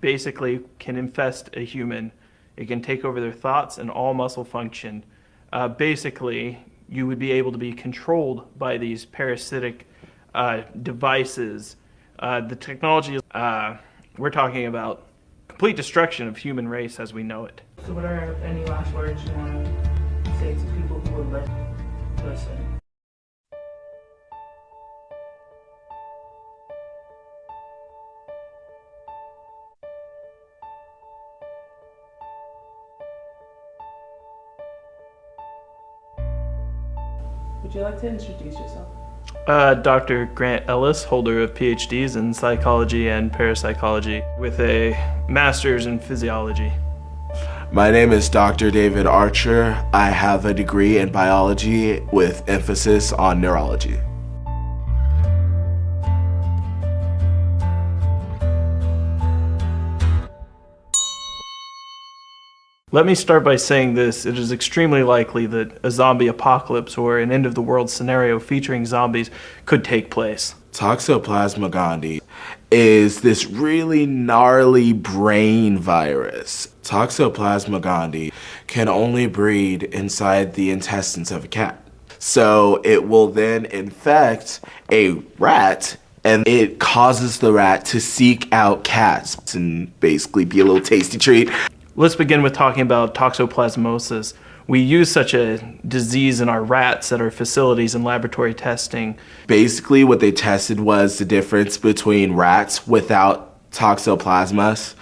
basically can infest a human. It can take over their thoughts and all muscle function. Basically, you would be able to be controlled by these parasitic devices. The technology is, we're talking about complete destruction of human race as we know it. So what are any last words you want to say to people who would listen? Would you like to introduce yourself? Dr. Grant Ellis, holder of PhDs in psychology and parapsychology with a master's in physiology. My name is Dr. David Archer. I have a degree in biology with emphasis on neurology. Let me start by saying this. It is extremely likely that a zombie apocalypse or an end-of-the-world scenario featuring zombies could take place. Toxoplasma gondii is this really gnarly brain virus. Toxoplasma gondii can only breed inside the intestines of a cat. So it will then infect a rat, and it causes the rat to seek out cats and basically be a little tasty treat. Let's begin with talking about toxoplasmosis. We use such a disease in our rats at our facilities and laboratory testing. Basically, what they tested was the difference between rats without toxoplasmas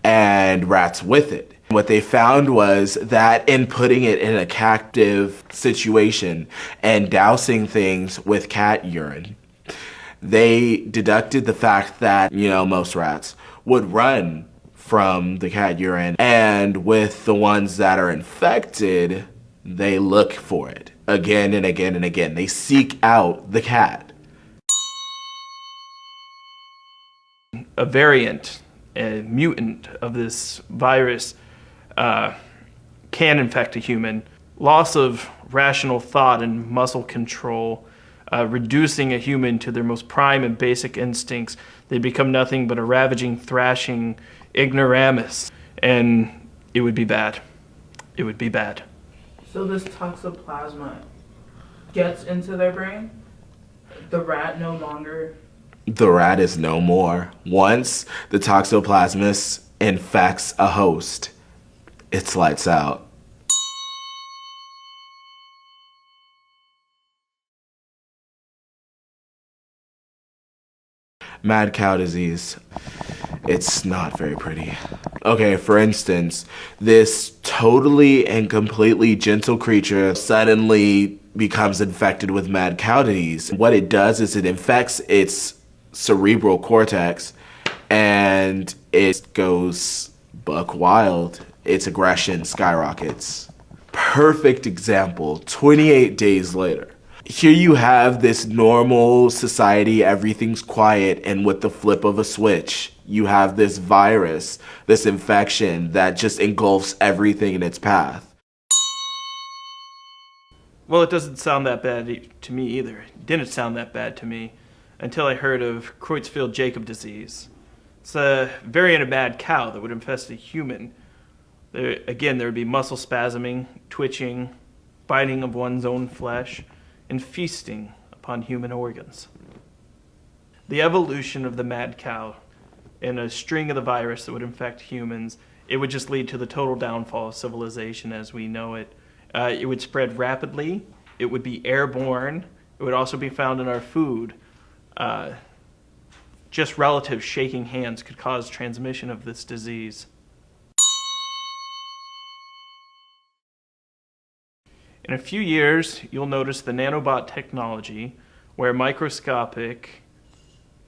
and rats with it. What they found was that in putting it in a captive situation and dousing things with cat urine, they deducted the fact that, most rats would run from the cat urine, and with the ones that are infected, they look for it again and again and again. They seek out the cat. A variant, a mutant of this virus can infect a human. Loss of rational thought and muscle control, reducing a human to their most prime and basic instincts. They become nothing but a ravaging, thrashing ignoramus, and it would be bad. It would be bad. So this toxoplasma gets into their brain? The rat no longer... The rat is no more. Once the toxoplasmus infects a host, it's lights out. Mad cow disease. It's not very pretty. Okay, for instance, this totally and completely gentle creature suddenly becomes infected with mad cow disease. What it does is it infects its cerebral cortex and it goes buck wild. Its aggression skyrockets. Perfect example, 28 days later. Here you have this normal society, everything's quiet, and with the flip of a switch, you have this virus, this infection that just engulfs everything in its path. Well, it doesn't sound that bad to me either. It didn't sound that bad to me until I heard of Creutzfeldt-Jakob disease. It's a variant of mad cow that would infest a human. There would be muscle spasming, twitching, biting of one's own flesh, and feasting upon human organs. The evolution of the mad cow and a string of the virus that would infect humans, it would just lead to the total downfall of civilization as we know it. It would spread rapidly, it would be airborne, it would also be found in our food. Just relatives shaking hands could cause transmission of this disease. In a few years, you'll notice the nanobot technology where microscopic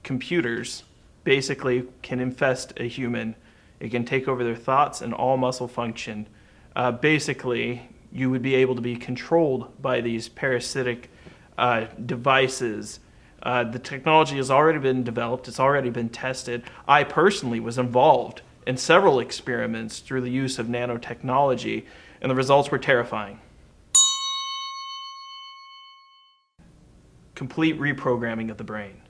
computers basically can infest a human. It can take over their thoughts and all muscle function. Basically, you would be able to be controlled by these parasitic devices. The technology has already been developed. It's already been tested. I personally was involved in several experiments through the use of nanotechnology, and the results were terrifying. Complete reprogramming of the brain.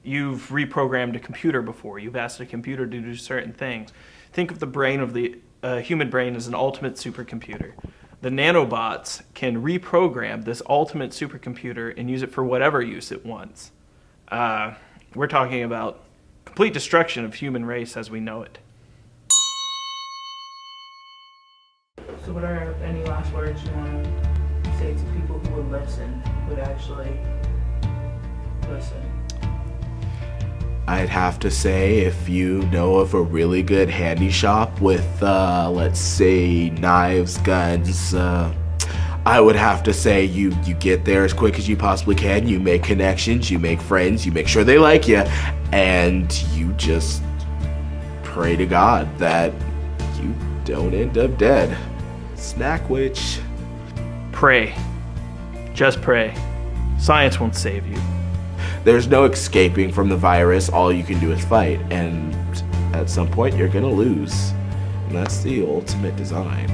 you've reprogrammed a computer before. You've asked a computer to do certain things. Think of the brain of the human brain as an ultimate supercomputer. The nanobots can reprogram this ultimate supercomputer and use it for whatever use it wants. We're talking about complete destruction of human race as we know it. So what are any last words you want to say to people who would listen, who would actually listen? I'd have to say, if you know of a really good handy shop with, let's say, knives, guns, I would have to say you get there as quick as you possibly can, you make connections, you make friends, you make sure they like you, and you just pray to God that you don't end up dead. Snack witch. Pray. Just pray. Science won't save you. There's no escaping from the virus. All you can do is fight, and at some point you're gonna lose. And that's the ultimate design.